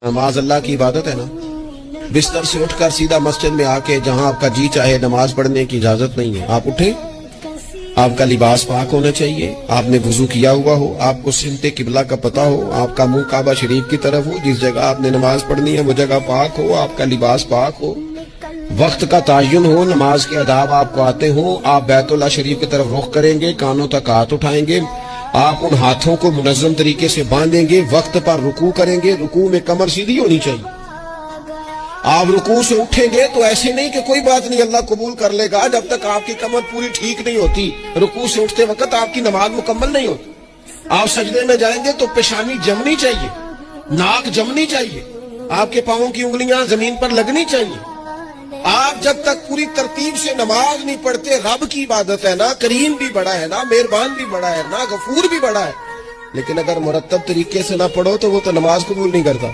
نماز اللہ کی عبادت ہے نا. بستر سے اٹھ کر سیدھا مسجد میں آ کے جہاں آپ کا جی چاہے نماز پڑھنے کی اجازت نہیں ہے. آپ اٹھیں، آپ کا لباس پاک ہونا چاہیے، آپ نے وضو کیا ہوا ہو، آپ کو سمت قبلہ کا پتہ ہو، آپ کا منہ کعبہ شریف کی طرف ہو، جس جگہ آپ نے نماز پڑھنی ہے وہ جگہ پاک ہو، آپ کا لباس پاک ہو، وقت کا تعین ہو، نماز کے آداب آپ کو آتے ہوں. آپ بیت اللہ شریف کی طرف رخ کریں گے، کانوں تک ہاتھ اٹھائیں گے، آپ ان ہاتھوں کو منظم طریقے سے باندھیں گے، وقت پر رکوع کریں گے، رکوع میں کمر سیدھی ہونی چاہیے. آپ رکوع سے اٹھیں گے تو ایسے نہیں کہ کوئی بات نہیں اللہ قبول کر لے گا، جب تک آپ کی کمر پوری ٹھیک نہیں ہوتی. رکوع سے اٹھتے وقت آپ کی نماز مکمل نہیں ہوتی. آپ سجدے میں جائیں گے تو پیشانی جمنی چاہیے، ناک جمنی چاہیے، آپ کے پاؤں کی انگلیاں زمین پر لگنی چاہیے. آپ جب تک پوری ترتیب سے نماز نہیں پڑھتے، رب کی عبادت ہے نا، کریم بھی بڑا ہے نا، مہربان بھی بڑا ہے نا، غفور بھی بڑا ہے، لیکن اگر مرتب طریقے سے نہ پڑھو تو وہ تو نماز قبول نہیں کرتا.